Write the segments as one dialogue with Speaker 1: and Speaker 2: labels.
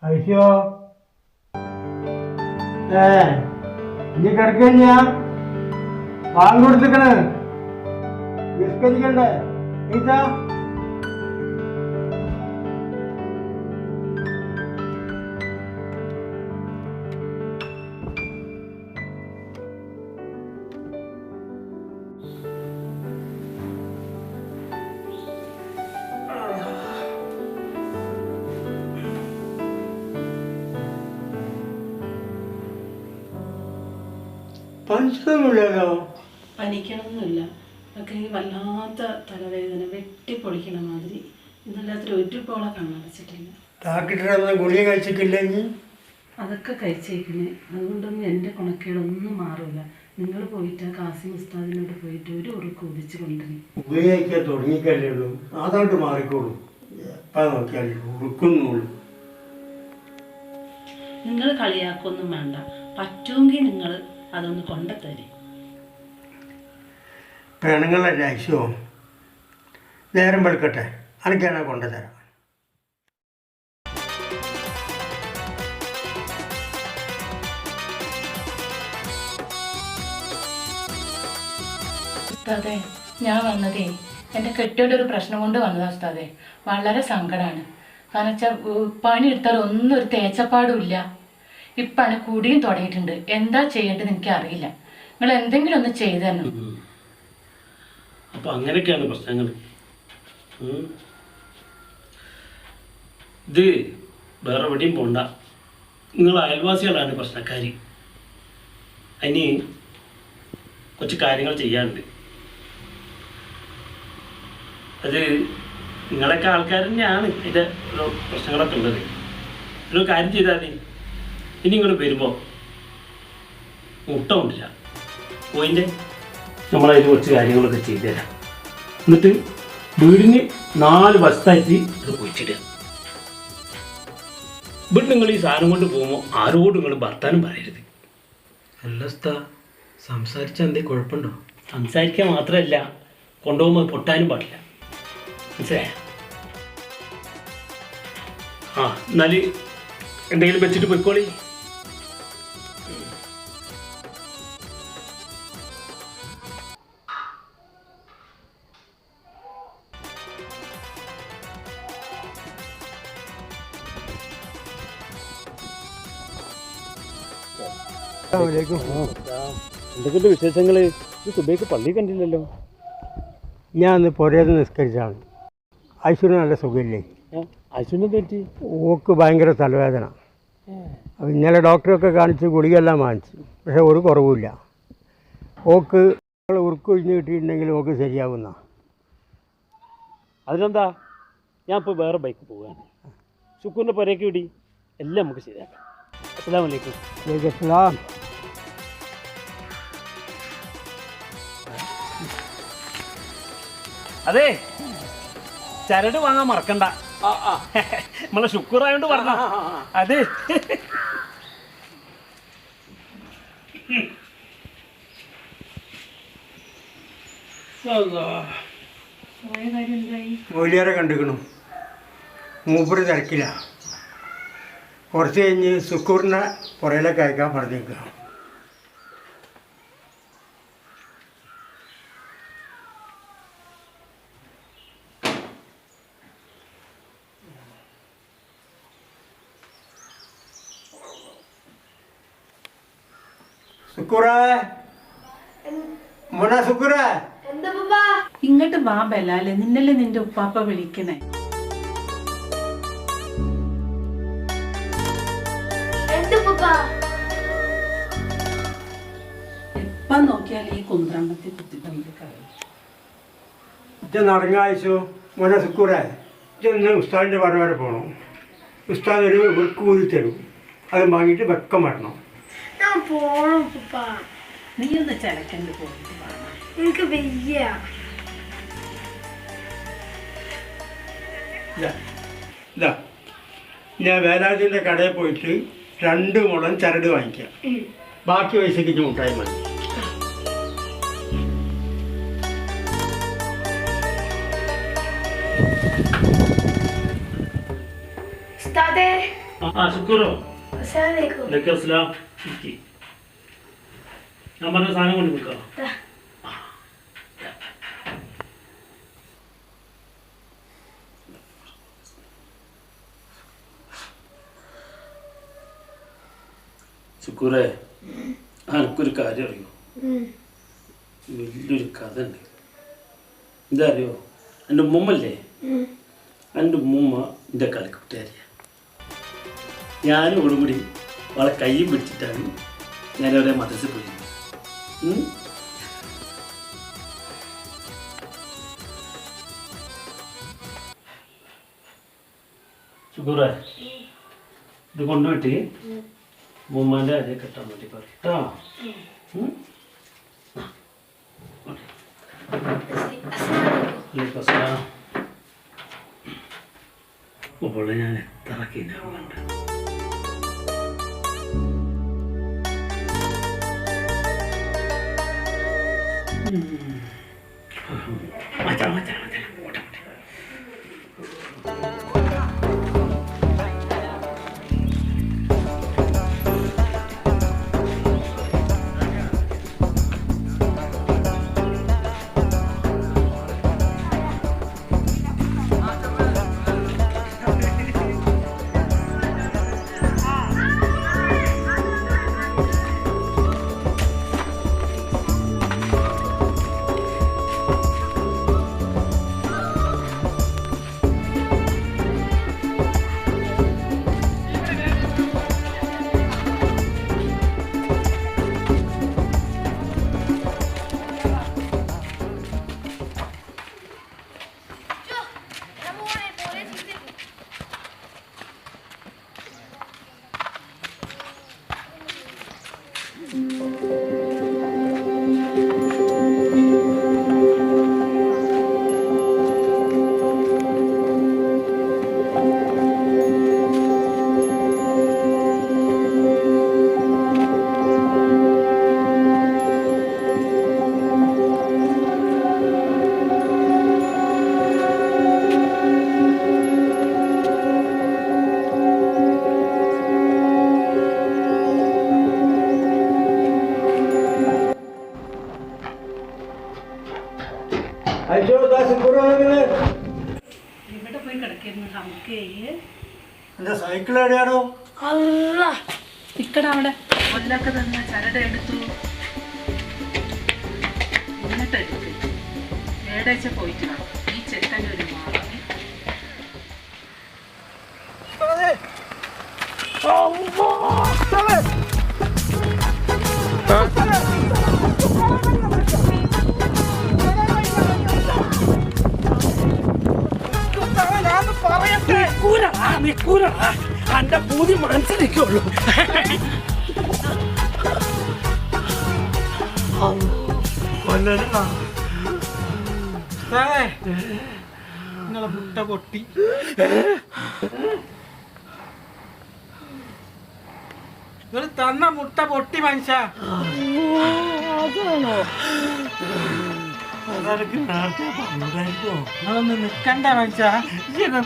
Speaker 1: ഐശോ ഇനി കിടക്കഞ്ഞാ പാമ്പ് കൊടുത്തിക്കണ് നിസ്കരിക്കണ്ടേ ഈച്ച പനിച്ചൊന്നുമില്ലല്ലോ.
Speaker 2: പനിക്കണമെന്നില്ല, ഒക്കെ ഈ വല്ലാത്ത തലവേദന വെട്ടിപ്പൊളിക്കണ മാതിരി. ഇന്നല്ലാത്തൊരു ഒരു പോളെ കണ്ണടച്ചിട്ടില്ല.
Speaker 1: ഡോക്ടറെ ഗുളിക കഴിച്ചിട്ടില്ലെങ്കിൽ
Speaker 2: അതൊക്കെ കഴിച്ചേക്കണേ. അതുകൊണ്ടൊന്നും എൻ്റെ കുണക്കേടൊന്നും മാറില്ല. നിങ്ങൾ പോയിട്ട് ആ കാസിം ഉസ്താദിനോട് പോയിട്ട് ഒരു ഉറുക്ക് ഒതിച്ച് കൊണ്ടുവരും.
Speaker 1: ഉപയോഗിക്കാൻ തുടങ്ങിക്കല്ലേ ഉള്ളൂ, അതോട്ട് മാറിക്കോളൂ. എപ്പോൾ നോക്കിയാൽ ഉറുക്കുന്നുള്ളൂ.
Speaker 2: നിങ്ങൾ കളിയാക്കൊന്നും വേണ്ട, പറ്റുമെങ്കിൽ നിങ്ങൾ അതൊന്ന് കൊണ്ടുത്തരും.
Speaker 1: പെണ്ണുങ്ങളെ രാശിയോ നേരം വെളുക്കട്ടെ, അനക്കാണ് കൊണ്ടുതരാം.
Speaker 3: ഉസ്താദേ, ഞാൻ വന്നതേ എൻ്റെ കെട്ടിയുടെ ഒരു പ്രശ്നം കൊണ്ട് വന്നതാ ഉസ്താദേ. വളരെ സങ്കടമാണ്. കാരണം വെച്ചാൽ പണി എടുത്താൽ ഒന്നും ഒരു തേച്ചപ്പാടും ഇല്ല. ഇപ്പാണ് കുടിയും തുടങ്ങിയിട്ടുണ്ട്. എന്താ ചെയ്യേണ്ടത് എനിക്ക് അറിയില്ല. നിങ്ങൾ എന്തെങ്കിലും ഒന്ന് ചെയ്തു തരണം.
Speaker 4: അപ്പം അങ്ങനെയൊക്കെയാണ് പ്രശ്നങ്ങൾ. ഇത് വേറെ എവിടെയും പോണ്ട, നിങ്ങൾ അയൽവാസികളാണ് പ്രശ്നക്കാർ. അതിന് കുറച്ച് കാര്യങ്ങൾ ചെയ്യാനുണ്ട്. അത് നിങ്ങളൊക്കെ ആൾക്കാർ തന്നെയാണ് ഇതിൻ്റെ ഒരു പ്രശ്നങ്ങളൊക്കെ ഉള്ളത്. ഒരു കാര്യം ചെയ്താൽ മതി, ഇനി ഇങ്ങോട്ട് വരുമ്പോൾ മുട്ട കൊണ്ടില്ല പോയിൻ്റെ നമ്മളതിന് കുറച്ച് കാര്യങ്ങളൊക്കെ ചെയ്തു തരാം. എന്നിട്ട് വീടിന് 4 വശത്തായിട്ട് ഇത് കുഴിച്ചിടുക. ഇവിടെ നിങ്ങൾ ഈ സാധനം കൊണ്ട് പോകുമ്പോൾ ആരോടും നിങ്ങൾ വർത്താനം പറയരുത്.
Speaker 5: അല്ല സംസാരിച്ചാൽ എന്തേ കുഴപ്പമുണ്ടോ?
Speaker 4: സംസാരിക്കാൻ മാത്രമല്ല, കൊണ്ടുപോകുമ്പോൾ പൊട്ടാനും പാടില്ല. മനസ്സിലായ? ആ എന്നാൽ എന്തെങ്കിലും വെച്ചിട്ട് പോയിക്കോളി. എന്തൊക്കെയുണ്ട് വിശേഷങ്ങൾ? സുബൈക്ക് പള്ളി കണ്ടില്ലല്ലോ.
Speaker 1: ഞാൻ അന്ന് പുരേന്ന് നിസ്കരിച്ചാണ്. ഐശ്വര്യ നല്ല സുഖമില്ലേ?
Speaker 4: അശ്വിനെ പറ്റി
Speaker 1: ഓക്ക് ഭയങ്കര തലവേദന. അപ്പോൾ ഇന്നലെ ഡോക്ടറൊക്കെ കാണിച്ച് ഗുളികയെല്ലാം വാങ്ങിച്ചു, പക്ഷേ ഒരു കുറവുമില്ല. ഓക്ക് ഉറുക്കൊഴിഞ്ഞ് കിട്ടിയിട്ടുണ്ടെങ്കിൽ ഓക്ക് ശരിയാവുന്ന.
Speaker 4: അതിനെന്താ, ഞാൻ ഇപ്പോൾ വേറെ ബൈക്ക് പോവുകയാണ്. ശുക്കൂറിൻ്റെ പുരയ്ക്ക് വിടി, എല്ലാം നമുക്ക് ശരിയാക്കാം. അസ്സലാമു അലൈക്കും.
Speaker 1: വലൈക്കും.
Speaker 4: അതെ, ചരട് വാങ്ങാൻ മറക്കണ്ട. നമ്മളെ ശുക്കൂറായോണ്ട് പറഞ്ഞ. അതെ,
Speaker 1: മൊയിലേറെ കണ്ടുക്കണം. മൂപ്പര് തിരക്കില്ല. കുറച്ച് കഴിഞ്ഞ് സുക്കൂറിനെ പുറയിലേക്ക് അയക്കാൻ പറഞ്ഞേക്കുക. സുക്കൂറേ, മോനാ സുക്കൂറേ,
Speaker 2: ഇങ്ങോട്ട് വാ ബലാലെ, നിന്നല്ലേ നിന്റെ ഉപ്പാപ്പ വിളിക്കണേ. എപ്പം നോക്കിയാൽ ഈ കുന്ത്രമ്പത്തി കുത്തിട്ടമ്പി കളയും.
Speaker 1: നടങ്ങാഴ്ചോ മോനെ സുക്കൂറേ, ഇന്ന് ഉസ്താദിൻ്റെ പറ വരെ പോകണം. ഉസ്താദ് ഒരു ഉറുക്ക് കൂടി തരും, അത് വാങ്ങിയിട്ട് വെക്കം വരണം.
Speaker 2: നീ ഒന്ന് ചിലക്കണ്ട് പോയിട്ട്
Speaker 6: എനിക്ക് വയ്യ.
Speaker 1: ഞാൻ വേലാജിൻ്റെ കടയിൽ പോയിട്ട് 2 മുളം ചരട് വാങ്ങിക്കാം. ബാക്കി പൈസക്ക് മുട്ടായി മതി.
Speaker 6: ഉസ്താദേ,
Speaker 4: ആ ശുക്കൂറോ വലൈക്കും അസ്സലാം. ഇരിക്ക്. ഞാൻ പറഞ്ഞ സാധനം കൊണ്ട് നിൽക്കാം. ശുക്കൂറേ, എനിക്കൊരു കാര്യം അറിയോ? വലിയൊരു കഥ ഉണ്ട്. എന്താ അറിയോ? എൻ്റെ ഉമ്മല്ലേ, എൻ്റെ ഉമ്മ എൻ്റെ കളിക്കുട്ടിയാരിയ. ഞാനും ഓടും കൂടി അവളെ കയ്യും പിടിച്ചിട്ടാണ് ഞാനവിടെ മദ്രസയിൽ പോയിരുന്നത്. ശുക്കൂറേ, ഇത് കൊണ്ടുപോയിട്ട് ഉമ്മാൻ്റെ അതേ കെട്ടാൻ വേണ്ടി പറയും കേട്ടോ. ഓളെ ഞാൻ എത്ര കിനാവുണ്ട്. മച്ചാ മച്ചാ മച്ചാ ഓട്ടെ.
Speaker 2: ഇവിടെ പോയി കിടക്കായിരുന്നു നമുക്ക്.
Speaker 1: എൻ്റെ സൈക്കിൾ എവിടെയാണോ?
Speaker 2: ഇക്കട അവിടെ കൊല്ലൊക്കെ തന്നെ ചരട് എടുത്തു. എന്നിട്ട് എടുത്ത് ഏടേച്ച പോയിട്ട് ഈ ചെക്കൻ്റെ ഒരു മാറി.
Speaker 4: എന്റെ പൂതി മനസ്സിലേക്കുള്ളൂ.
Speaker 5: നിങ്ങളെ മുട്ട പൊട്ടി. നിങ്ങൾ തന്ന മുട്ട പൊട്ടി മനുഷ്യ. നിങ്ങളൊന്ന് നിക്കണ്ട മനുഷ്യ.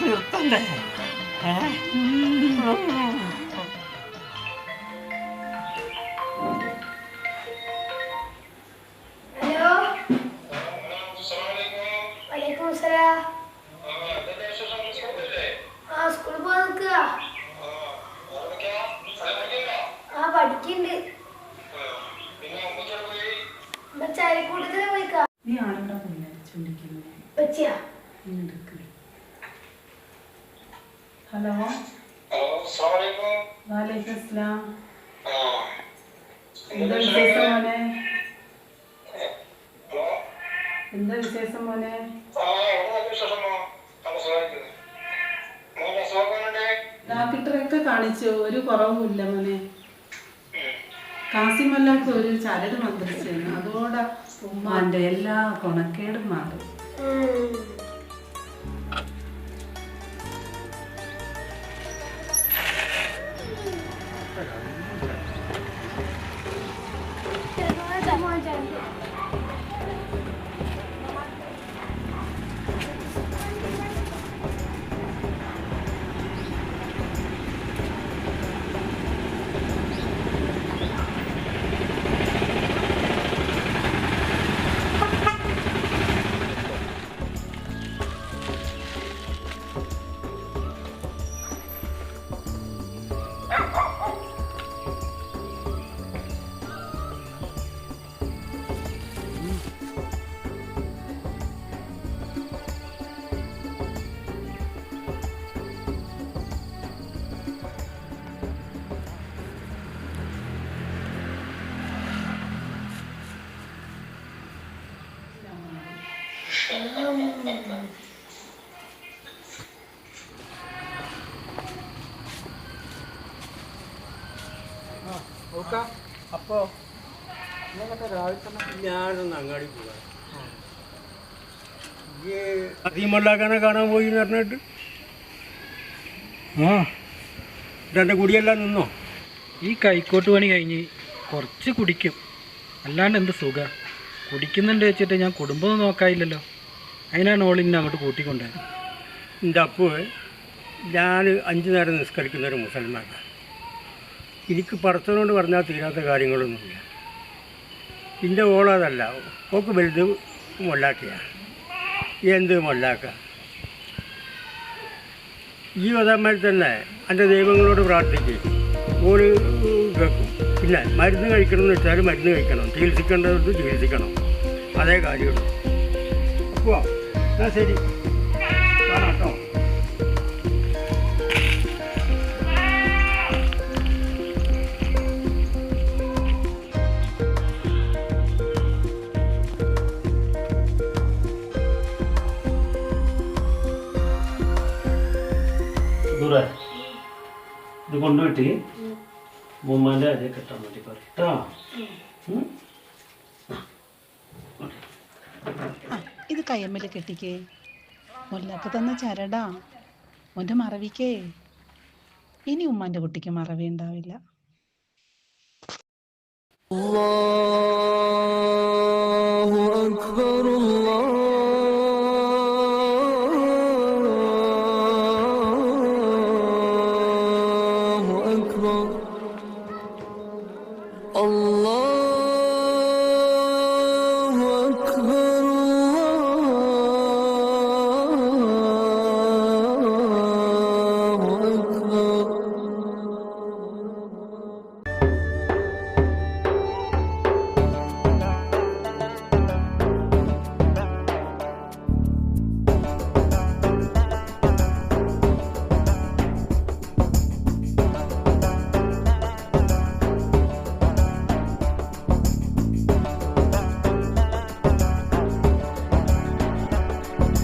Speaker 5: നിർത്തണ്ടേ?
Speaker 6: ഹലോ, വലൈക്കും സലാം. ആ സ്കൂളിൽ പോയി നിൽക്കുക. ആ പഠിക്കുന്നുണ്ട്. ചാരിക്കൂട്ടത്തിൽ പോയിക്കാ.
Speaker 2: നീ ആളുടെ പോലെ ചുണ്ടിക്കുന്നത്
Speaker 6: വെച്ചിയാ.
Speaker 2: ഹലോ, വാലേക്കും അസ്സലാം. എന്താ വിശേഷം മോനെ? എന്താ വിശേഷം മോനെ? ഡോക്ടറെയൊക്കെ കാണിച്ചു, ഒരു കുറവുമില്ല മോനെ. കാസിമല്ലാക്ക് ഒരു ചരട് മന്ത്രിച്ചാണ്, അതോടെ ഉമ്മാന്റെ എല്ലാ കൊണക്കേടും മാറും.
Speaker 1: അപ്പോൾ ഞാനൊന്ന് അങ്ങാടി പോകാം. ഈ അസീമല്ലാക്കാനെ കാണാൻ പോയി എന്ന് പറഞ്ഞിട്ട് ഇതെൻ്റെ കുടിയെല്ലാം നിന്നോ?
Speaker 5: ഈ കൈക്കോട്ട് പണി കഴിഞ്ഞ് കുറച്ച് കുടിക്കും, അല്ലാണ്ട് എന്ത് സുഖം. കുടിക്കുന്നുണ്ട് വെച്ചിട്ട് ഞാൻ കുടുംബം നോക്കായില്ലല്ലോ, അതിനാണ് ഓളിന്നെ അങ്ങോട്ട് കൂട്ടിക്കൊണ്ടുപോയത്.
Speaker 1: എൻ്റെ അപ്പോൾ ഞാൻ 5 നേരം നിസ്കരിക്കുന്ന ഒരു മുസൽമാനാണ്. എനിക്ക് പറച്ചനോട് പറഞ്ഞാൽ തീരാത്ത കാര്യങ്ങളൊന്നുമില്ല. എൻ്റെ ഓളതല്ല, ഓക്ക് വലുത് മൊല്ലാക്കിയാണ്. എന്ത് മൊല്ലാക്ക? ഈ വധന്മാർ തന്നെ എൻ്റെ ദൈവങ്ങളോട് പ്രാർത്ഥിക്കും, ഓള് കേൾക്കും. പിന്നെ മരുന്ന് കഴിക്കണമെന്ന് വെച്ചാൽ മരുന്ന് കഴിക്കണം, ചികിത്സിക്കേണ്ടത് ചികിത്സിക്കണം, അതേ കാര്യമുള്ളൂ. അപ്പോൾ എന്നാൽ ശരി, കാണാം കേട്ടോ.
Speaker 4: ദൂരെ ഇത് കൊണ്ടുപോയിട്ട് ഉമ്മാൻ്റെ അതേ കെട്ടാൻ വേണ്ടി പറയും കേട്ടോ.
Speaker 7: ഇത് കയ്യമ്മല് കെട്ടിക്കേ, മുല്ലക്ക് തന്ന ചരടാ മോൻ്റെ മറവിക്കേ. ഇനി ഉമ്മാൻ്റെ കുട്ടിക്ക് മറവി ഉണ്ടാവില്ല.